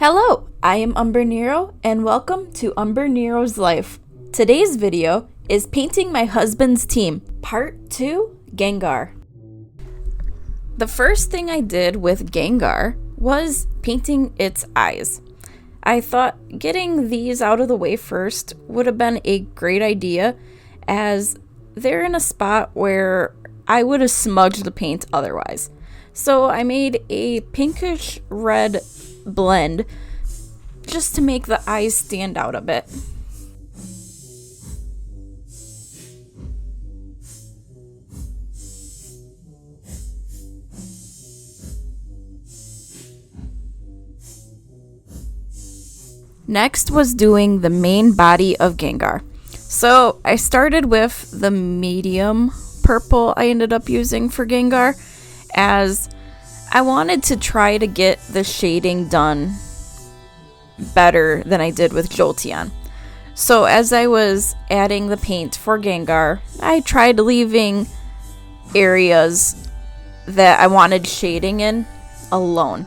Hello, I am Umbrenero and welcome to Umbrenero's Life. Today's video is painting my husband's team, part 2, Gengar. The first thing I did with Gengar was painting its eyes. I thought getting these out of the way first would have been a great idea, as they're in a spot where I would have smudged the paint otherwise. So I made a pinkish red blend just to make the eyes stand out a bit. Next was doing the main body of Gengar. So I started with the medium purple I ended up using for Gengar, as I wanted to try to get the shading done better than I did with Jolteon. So as I was adding the paint for Gengar, I tried leaving areas that I wanted shading in alone.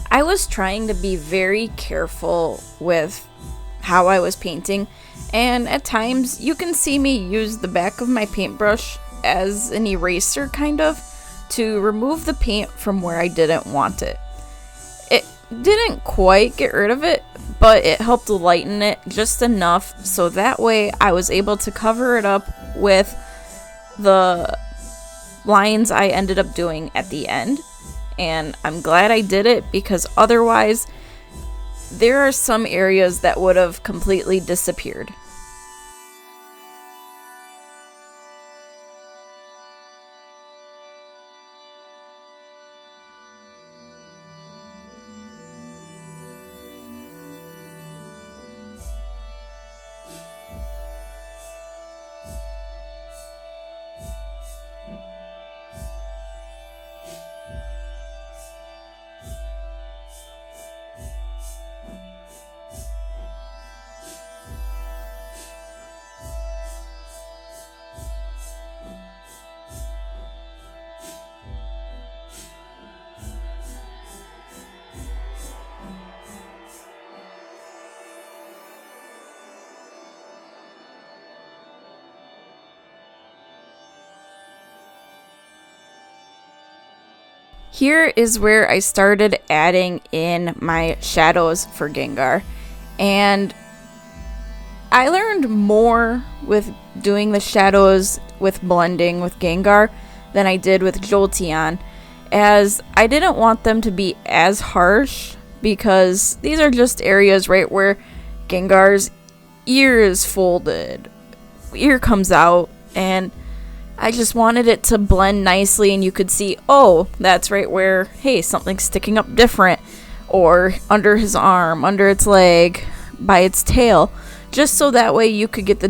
I was trying to be very careful with how I was painting, and at times you can see me use the back of my paintbrush as an eraser kind of to remove the paint from where I didn't want it. It didn't quite get rid of it, but it helped lighten it just enough so that way I was able to cover it up with the lines I ended up doing at the end. And I'm glad I did it, because otherwise there are some areas that would have completely disappeared. Here is where I started adding in my shadows for Gengar, and I learned more with doing the shadows with blending with Gengar than I did with Jolteon, as I didn't want them to be as harsh, because these are just areas right where Gengar's ear is folded, ear comes out, and I just wanted it to blend nicely and you could see, oh, that's right where, hey, something's sticking up different, or under his arm, under its leg, by its tail, just so that way you could get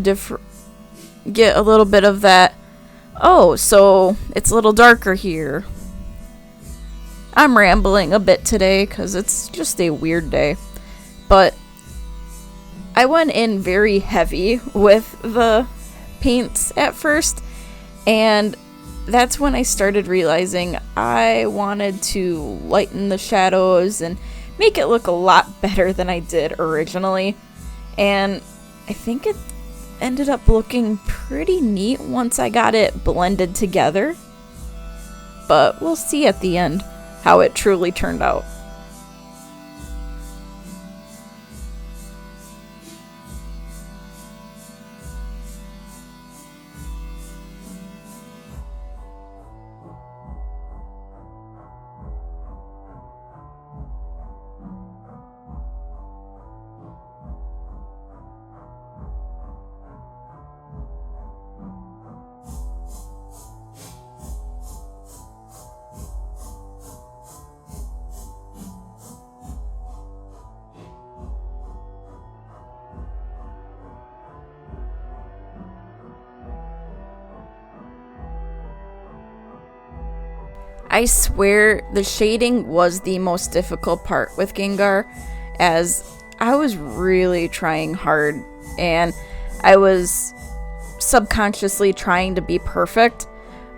get a little bit of that. Oh, so it's a little darker here. I'm rambling a bit today because it's just a weird day, but I went in very heavy with the paints at first, and that's when I started realizing I wanted to lighten the shadows and make it look a lot better than I did originally. And I think it ended up looking pretty neat once I got it blended together. But we'll see at the end how it truly turned out. I swear the shading was the most difficult part with Gengar, as I was really trying hard and I was subconsciously trying to be perfect,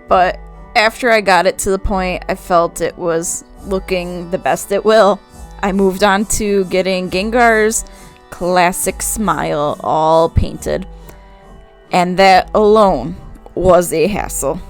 but after I got it to the point I felt it was looking the best it will, I moved on to getting Gengar's classic smile all painted, and that alone was a hassle.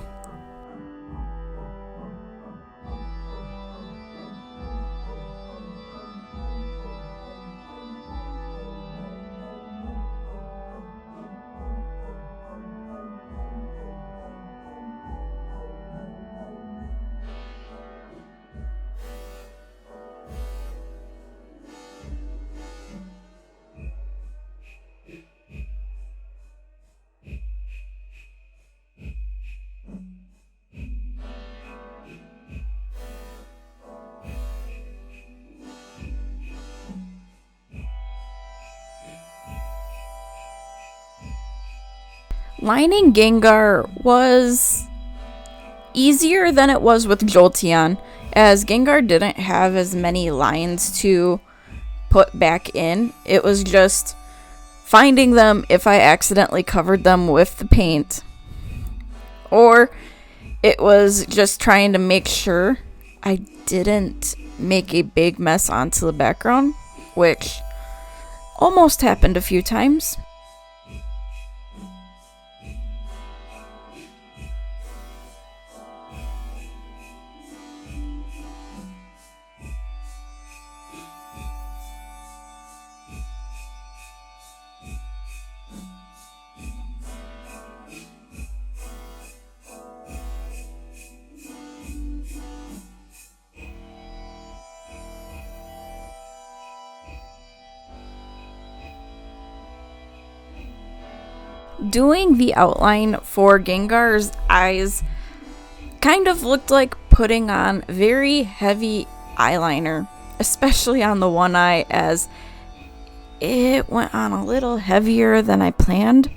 Lining Gengar was easier than it was with Jolteon, as Gengar didn't have as many lines to put back in. It was just finding them if I accidentally covered them with the paint, or it was just trying to make sure I didn't make a big mess onto the background, which almost happened a few times. Doing the outline for Gengar's eyes kind of looked like putting on very heavy eyeliner, especially on the one eye, as it went on a little heavier than I planned.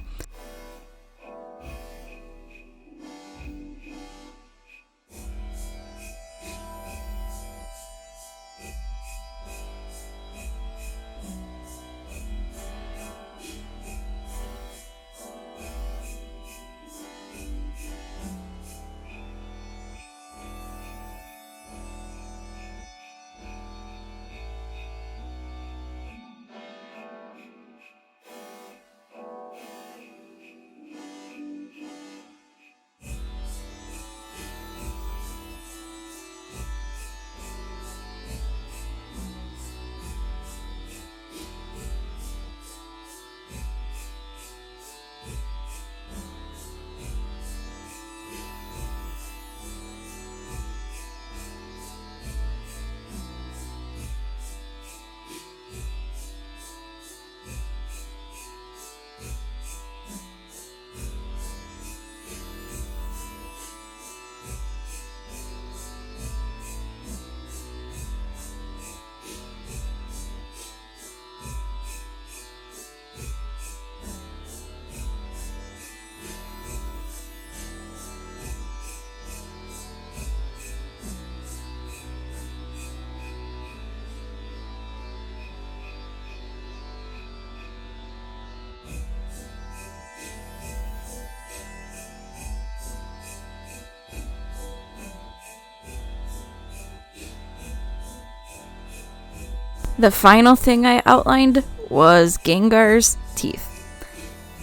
The final thing I outlined was Gengar's teeth.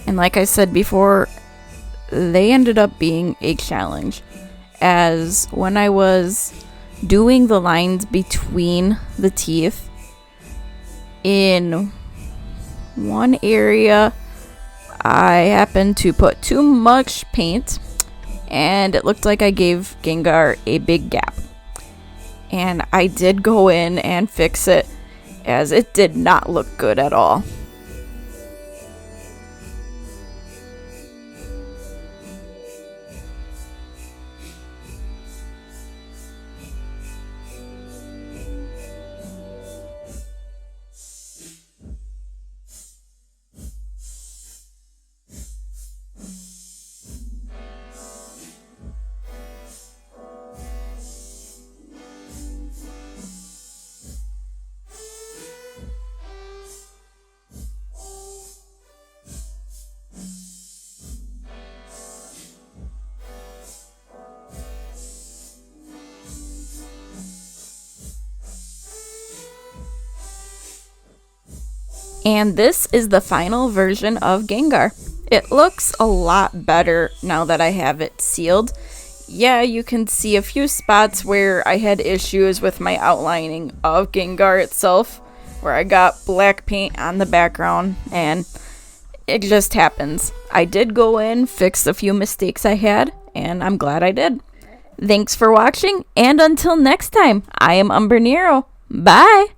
And like I said before, they ended up being a challenge, as when I was doing the lines between the teeth, in one area I happened to put too much paint and it looked like I gave Gengar a big gap. And I did go in and fix it, as it did not look good at all. And this is the final version of Gengar. It looks a lot better now that I have it sealed. Yeah, you can see a few spots where I had issues with my outlining of Gengar itself, where I got black paint on the background, and it just happens. I did go in, fix a few mistakes I had, and I'm glad I did. Thanks for watching, and until next time, I am Umbrenero. Bye!